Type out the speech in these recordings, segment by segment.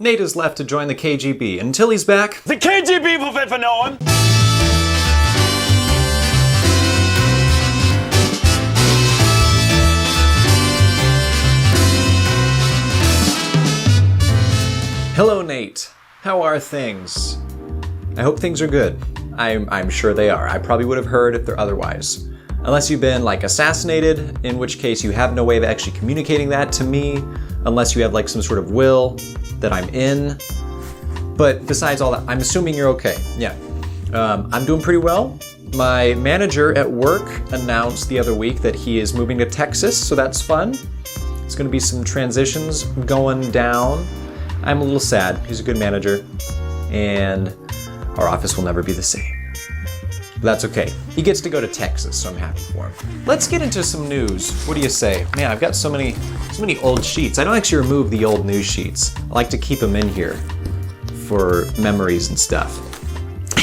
Nate has left to join the KGB. Until he's back, The KGB will fit for no one. Hello, Nate. How are things? I hope things are good. I'm sure they are. I probably would have heard if they're otherwise. Unless you've been, assassinated, in which case you have no way of actually communicating that to me, unless you have, some sort of will that I'm in. But besides all that, I'm assuming you're okay. Yeah. I'm doing pretty well. My manager at work announced the other week that he is moving to Texas, so that's fun. It's going to be some transitions going down. I'm a little sad. He's a good manager, and our office will never be the same. But that's okay. He gets to go to Texas, so I'm happy for him. Let's get into some news. What do you say? Man, I've got so many old sheets. I don't actually remove the old news sheets. I like to keep them in here for memories and stuff.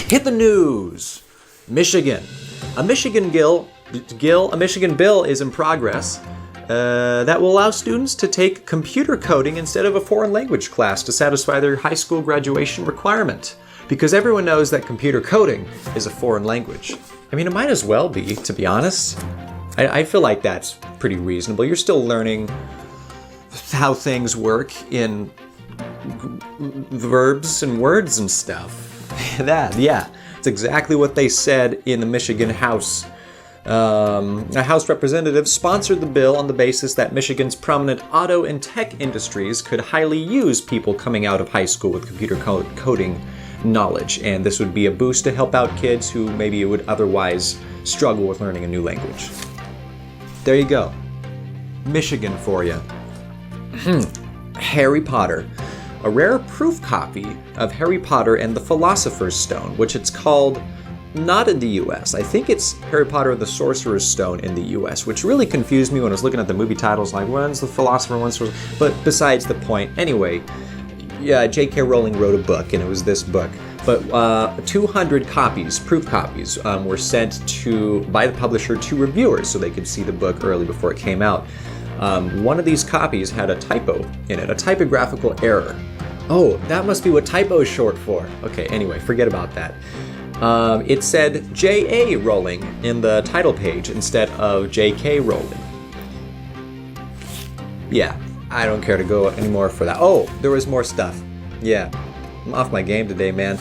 Hit the news. Michigan. A Michigan bill is in progress. That will allow students to take computer coding instead of a foreign language class to satisfy their high school graduation requirement. Because everyone knows that computer coding is a foreign language. I mean, it might as well be, to be honest. I feel like that's pretty reasonable. You're still learning how things work in verbs and words and stuff. It's exactly what they said in the Michigan House. A House representative sponsored the bill on the basis that Michigan's prominent auto and tech industries could highly use people coming out of high school with computer coding knowledge, and this would be a boost to help out kids who maybe would otherwise struggle with learning a new language. There you go. Michigan for you. Harry Potter. A rare proof copy of Harry Potter and the Philosopher's Stone, which it's called not in the US. I think it's Harry Potter and the Sorcerer's Stone in the US, which really confused me when I was looking at the movie titles, like, when's the Philosopher, when's the Sorcerer? But besides the point, anyway, yeah, J.K. Rowling wrote a book, and it was this book. But 200 copies, proof copies, were sent by the publisher to reviewers so they could see the book early before it came out. One of these copies had a typo in it, a typographical error. Oh, that must be what typo is short for. Okay, anyway, forget about that. It said J.A. Rowling in the title page instead of J.K. Rowling. Yeah, I don't care to go anymore for that. Oh, there was more stuff. Yeah, I'm off my game today, man.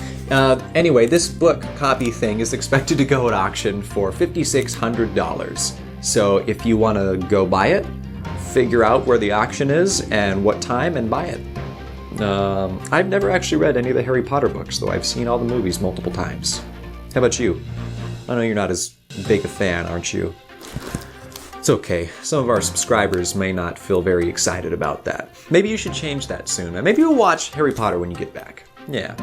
Anyway, this book copy thing is expected to go at auction for $5,600. So if you want to go buy it, figure out where the auction is and what time and buy it. I've never actually read any of the Harry Potter books, though I've seen all the movies multiple times. How about you? I know you're not as big a fan, aren't you? It's okay. Some of our subscribers may not feel very excited about that. Maybe you should change that soon. Maybe you'll watch Harry Potter when you get back. Yeah.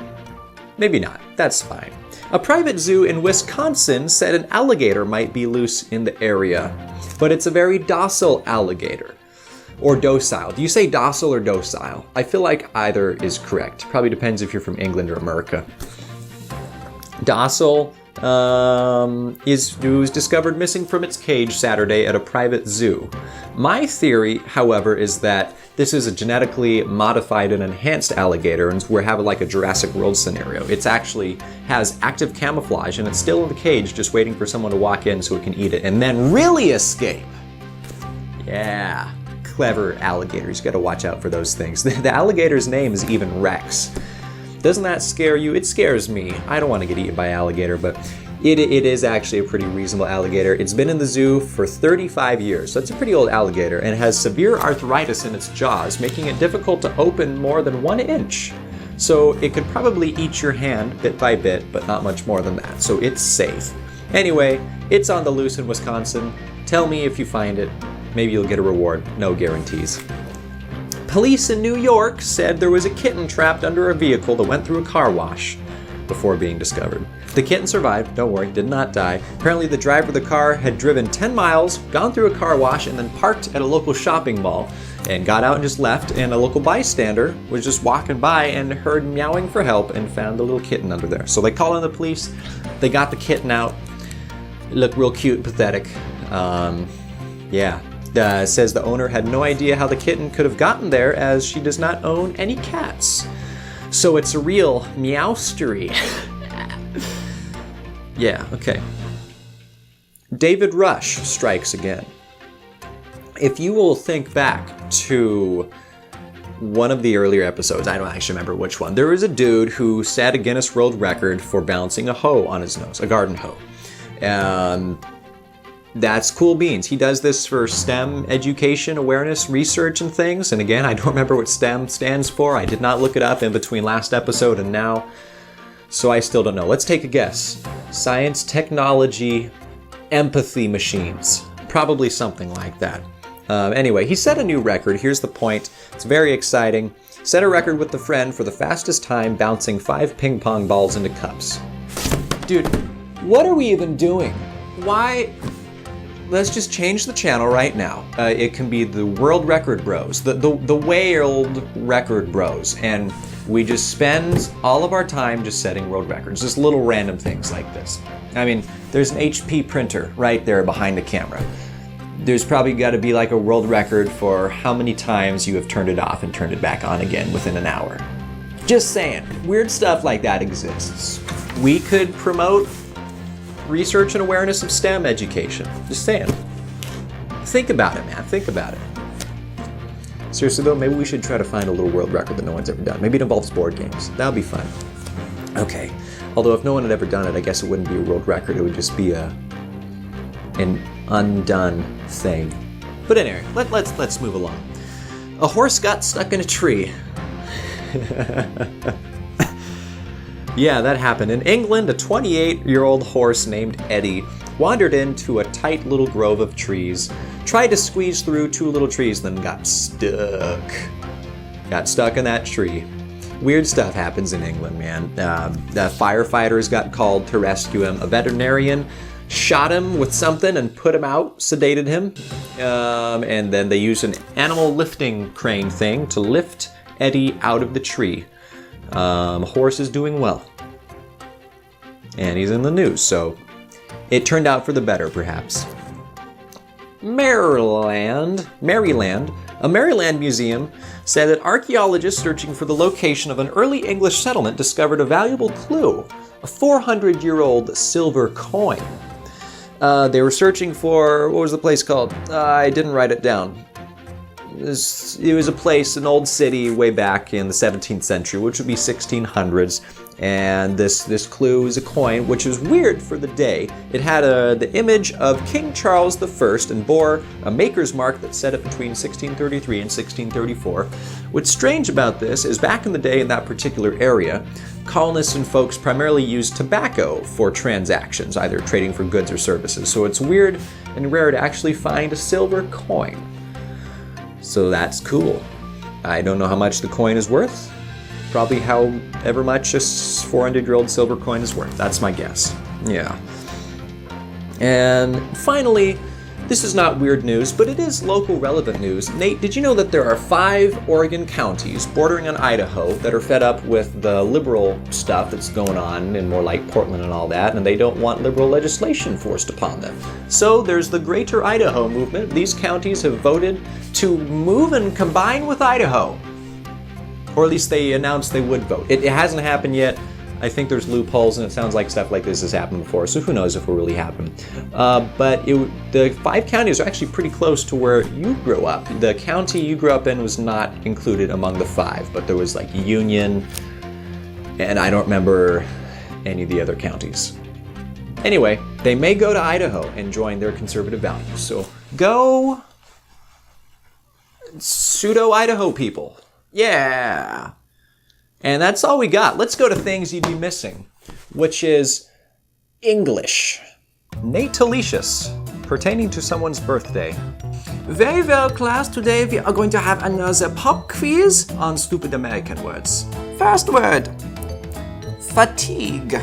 Maybe not. That's fine. A private zoo in Wisconsin said an alligator might be loose in the area, but it's a very docile alligator. Or docile. Do you say docile or docile? I feel like either is correct. Probably depends if you're from England or America. Docile was discovered missing from its cage Saturday at a private zoo. My theory, however, is that this is a genetically modified and enhanced alligator, and we're having like a Jurassic World scenario. It actually has active camouflage, and it's still in the cage, just waiting for someone to walk in so it can eat it, and then really escape. Yeah. Clever alligators. You got to watch out for those things. The alligator's name is even Rex. Doesn't that scare you? It scares me. I don't want to get eaten by an alligator, but it is actually a pretty reasonable alligator. It's been in the zoo for 35 years, so it's a pretty old alligator, and it has severe arthritis in its jaws, making it difficult to open more than 1 inch. So it could probably eat your hand bit by bit, but not much more than that, so it's safe. Anyway, it's on the loose in Wisconsin. Tell me if you find it. Maybe you'll get a reward. No guarantees. Police in New York said there was a kitten trapped under a vehicle that went through a car wash before being discovered. The kitten survived, don't worry, did not die. Apparently the driver of the car had driven 10 miles, gone through a car wash, and then parked at a local shopping mall and got out and just left, and a local bystander was just walking by and heard meowing for help and found the little kitten under there. So they called in the police, they got the kitten out. It looked real cute and pathetic. Says the owner had no idea how the kitten could have gotten there, as she does not own any cats. So it's a real meowstery. Yeah, okay. David Rush strikes again. If you will think back to one of the earlier episodes, I don't actually remember which one, there was a dude who set a Guinness World Record for balancing a hoe on his nose, a garden hoe. That's cool beans. He does this for STEM education, awareness, research, and things. And again, I don't remember what STEM stands for. I did not look it up in between last episode and now, so I still don't know. Let's take a guess. Science, technology, empathy machines. Probably something like that. Anyway, he set a new record. Here's the point. It's very exciting. Set a record with a friend for the fastest time bouncing 5 ping pong balls into cups. Dude, what are we even doing? Why? Let's just change the channel right now. It can be the World Record Bros, the World Record Bros, and we just spend all of our time just setting world records, just little random things like this. I mean, there's an HP printer right there behind the camera. There's probably got to be like a world record for how many times you have turned it off and turned it back on again within an hour. Just saying, weird stuff like that exists. We could promote research and awareness of STEM education. Just saying. Think about it, man. Think about it. Seriously though, maybe we should try to find a little world record that no one's ever done. Maybe it involves board games. That would be fun. Okay. Although if no one had ever done it, I guess it wouldn't be a world record. It would just be an undone thing. But anyway, let's move along. A horse got stuck in a tree. Yeah, that happened. In England, a 28-year-old horse named Eddie wandered into a tight little grove of trees, tried to squeeze through 2 little trees, then got stuck. Got stuck in that tree. Weird stuff happens in England, man. The firefighters got called to rescue him. A veterinarian shot him with something and put him out, sedated him. And then they used an animal lifting crane thing to lift Eddie out of the tree. Horse is doing well. And he's in the news, so it turned out for the better, perhaps. Maryland. A Maryland museum said that archaeologists searching for the location of an early English settlement discovered a valuable clue, a 400-year-old silver coin. They were searching for, what was the place called? I didn't write it down. It was a place, an old city way back in the 17th century, which would be 1600s. And this clue is a coin, which is weird for the day. It had the image of King Charles I and bore a maker's mark that set it between 1633 and 1634. What's strange about this is back in the day in that particular area, colonists and folks primarily used tobacco for transactions, either trading for goods or services. So it's weird and rare to actually find a silver coin. So that's cool. I don't know how much the coin is worth. Probably however much a 400-year-old silver coin is worth. That's my guess. Yeah. And finally, this is not weird news, but it is local relevant news. Nate, did you know that there are 5 Oregon counties bordering on Idaho that are fed up with the liberal stuff that's going on in more like Portland and all that, and they don't want liberal legislation forced upon them? So there's the Greater Idaho movement. These counties have voted to move and combine with Idaho. Or at least they announced they would vote. It hasn't happened yet. I think there's loopholes, and it sounds like stuff like this has happened before, so who knows if it will really happen. But the 5 counties are actually pretty close to where you grew up. The county you grew up in was not included among the 5, but there was like Union, and I don't remember any of the other counties. Anyway, they may go to Idaho and join their conservative values. So go pseudo-Idaho people. Yeah. And that's all we got. Let's go to things you'd be missing, which is English. Natalicious, pertaining to someone's birthday. Very well, class. Today we are going to have another pop quiz on stupid American words. First word, fatigue.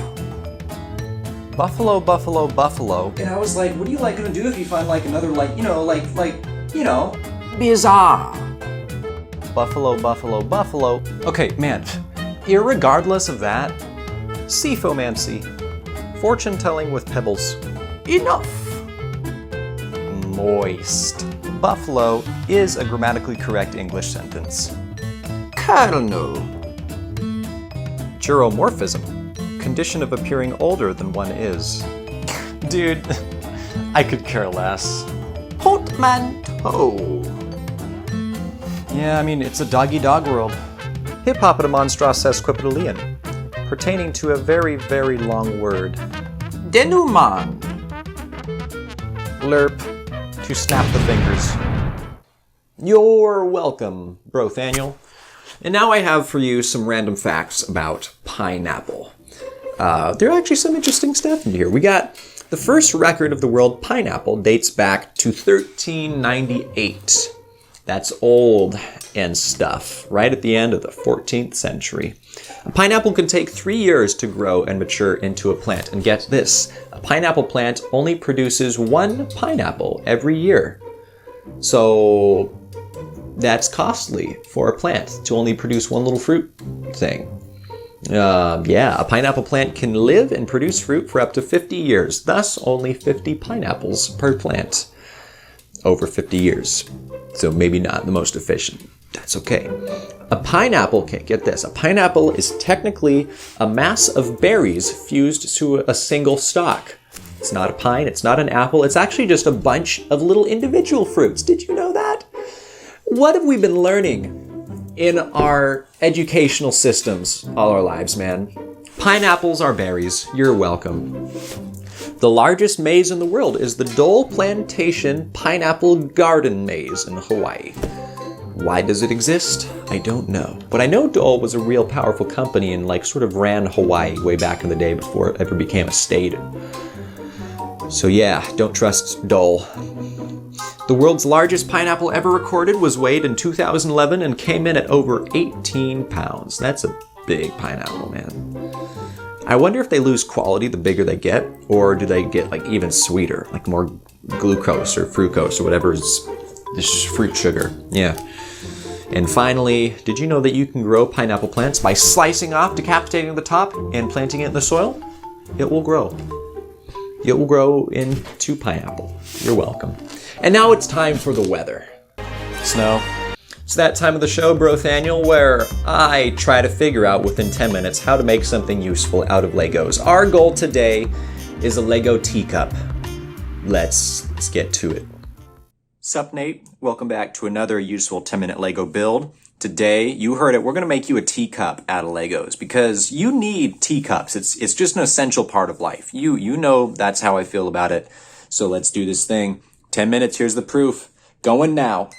Buffalo, buffalo, buffalo. And I was like, what are you gonna do if you find another bizarre? Buffalo, buffalo, buffalo. Okay, man, irregardless of that, seafomancy, fortune telling with pebbles. Enough. Moist. Buffalo is a grammatically correct English sentence. Colonel. Geromorphism. Condition of appearing older than one is. Dude, I could care less. Portmanteau. Yeah, I mean, it's a dog-eat-dog world. Hippopotamonstrosesquipedalian. Pertaining to a very, very long word. Denouement. Lerp. To snap the fingers. You're welcome, Brothaniel. And now I have for you some random facts about pineapple. There are actually some interesting stuff in here. We got the first record of the world pineapple dates back to 1398. That's old and stuff, right at the end of the 14th century. A pineapple can take 3 years to grow and mature into a plant. And get this, a pineapple plant only produces 1 pineapple every year. So that's costly for a plant to only produce 1 little fruit thing. Yeah, a pineapple plant can live and produce fruit for up to 50 years, thus only 50 pineapples per plant over 50 years. So maybe not the most efficient. That's okay. A pineapple, get this, a pineapple is technically a mass of berries fused to a single stalk. It's not a pine, it's not an apple, it's actually just a bunch of little individual fruits. Did you know that? What have we been learning in our educational systems all our lives, man? Pineapples are berries. You're welcome. The largest maze in the world is the Dole Plantation Pineapple Garden Maze in Hawaii. Why does it exist? I don't know. But I know Dole was a real powerful company and sort of ran Hawaii way back in the day before it ever became a state. So yeah, don't trust Dole. The world's largest pineapple ever recorded was weighed in 2011 and came in at over 18 pounds. That's a big pineapple, man. I wonder if they lose quality the bigger they get, or do they get even sweeter, more glucose or fructose or whatever is this fruit sugar. Yeah. And finally, did you know that you can grow pineapple plants by slicing off, decapitating the top, and planting it in the soil? It will grow. It will grow into pineapple. You're welcome. And now it's time for the weather. Snow. It's that time of the show, Brothaniel, where I try to figure out within 10 minutes how to make something useful out of Legos. Our goal today is a Lego teacup. Let's get to it. Sup, Nate? Welcome back to another useful 10-minute Lego build. Today, you heard it, we're going to make you a teacup out of Legos because you need teacups. It's just an essential part of life. You know that's how I feel about it. So let's do this thing. 10 minutes, here's the proof. Going now.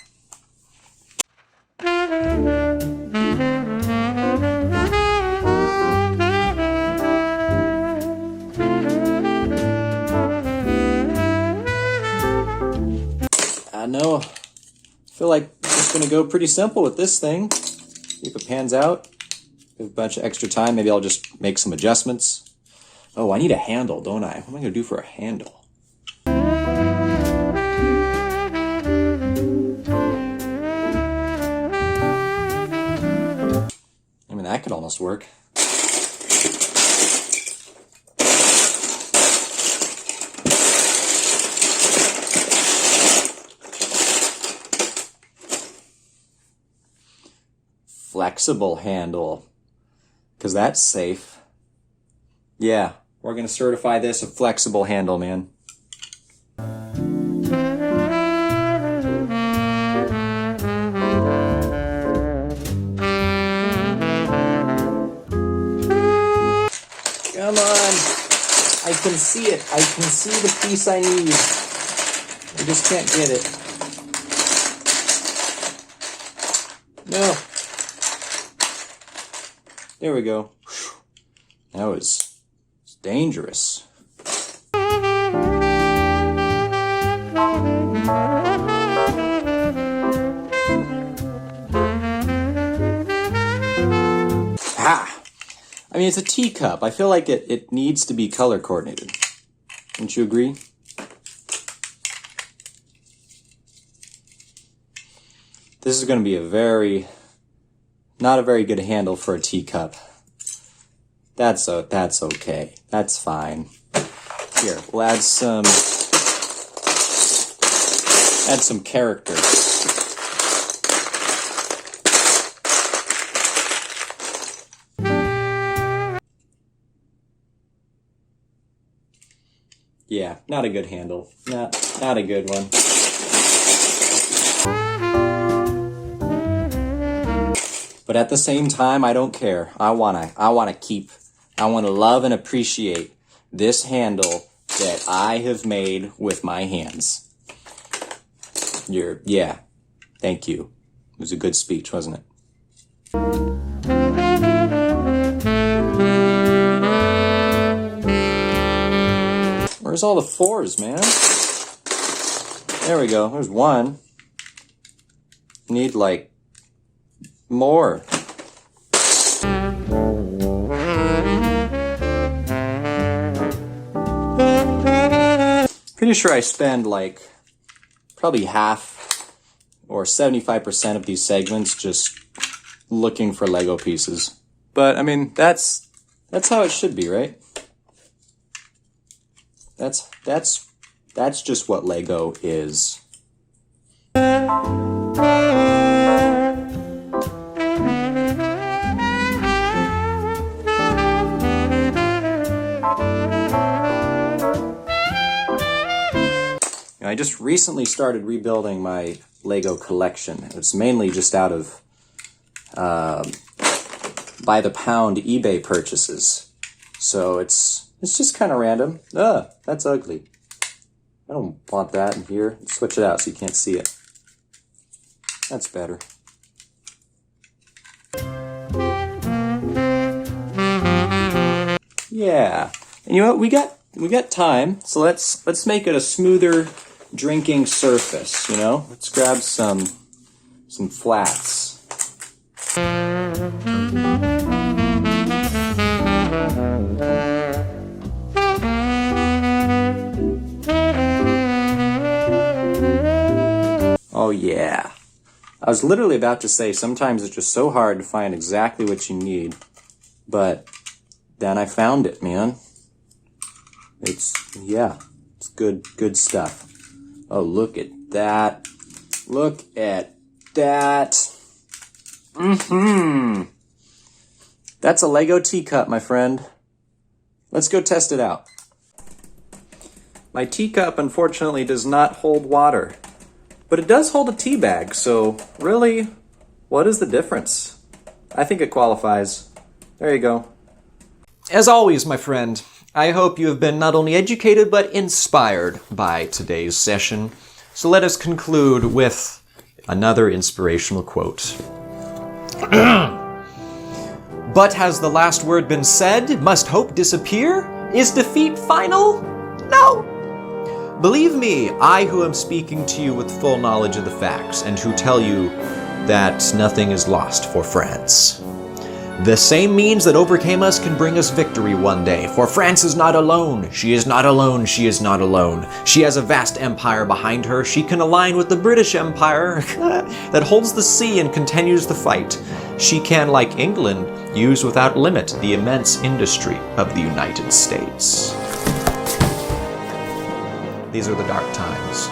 I know. I feel like it's going to go pretty simple with this thing. See if it pans out. Have a bunch of extra time. Maybe I'll just make some adjustments. Oh, I need a handle, don't I? What am I going to do for a handle? I mean, that could almost work. Flexible handle, because that's safe. Yeah, we're going to certify this a flexible handle, man. Come on. I can see it. I can see the piece I need. I just can't get it. No. There we go. That was dangerous. Ha! I mean, it's a teacup. I feel like it needs to be color coordinated. Don't you agree? This is going to be not a very good handle for a teacup. That's okay. That's fine. Here, we'll add some character. Yeah, not a good handle. Not a good one. But at the same time, I don't care. I wanna love and appreciate this handle that I have made with my hands. Yeah, thank you. It was a good speech, wasn't it? Where's all the 4s, man? There we go. There's 1. Need, like, more. Pretty sure I spend, like, probably half or 75% of these segments just looking for Lego pieces. But, I mean, that's how it should be, right? That's just what Lego is. I just recently started rebuilding my Lego collection. It's mainly just out of by the pound eBay purchases. So it's just kind of random. That's ugly. I don't want that in here. Switch it out so you can't see it. That's better. Yeah. And you know what? We got time. So let's make it a smoother drinking surface, you know? Let's grab some flats. Oh yeah. I was literally about to say sometimes it's just so hard to find exactly what you need, but then I found it, man. It's good stuff. Oh, look at that. Look at that. That's a Lego teacup, my friend. Let's go test it out. My teacup, unfortunately, does not hold water. But it does hold a tea bag, so really, what is the difference? I think it qualifies. There you go. As always, my friend, I hope you have been not only educated, but inspired by today's session. So let us conclude with another inspirational quote. But has the last word been said? Must hope disappear? Is defeat final? No! Believe me, I who am speaking to you with full knowledge of the facts, and who tell you that nothing is lost for France. The same means that overcame us can bring us victory one day, for France is not alone. She is not alone. She is not alone. She has a vast empire behind her. She can align with the British Empire that holds the sea and continues the fight. She can, like England, use without limit the immense industry of the United States. These are the dark times.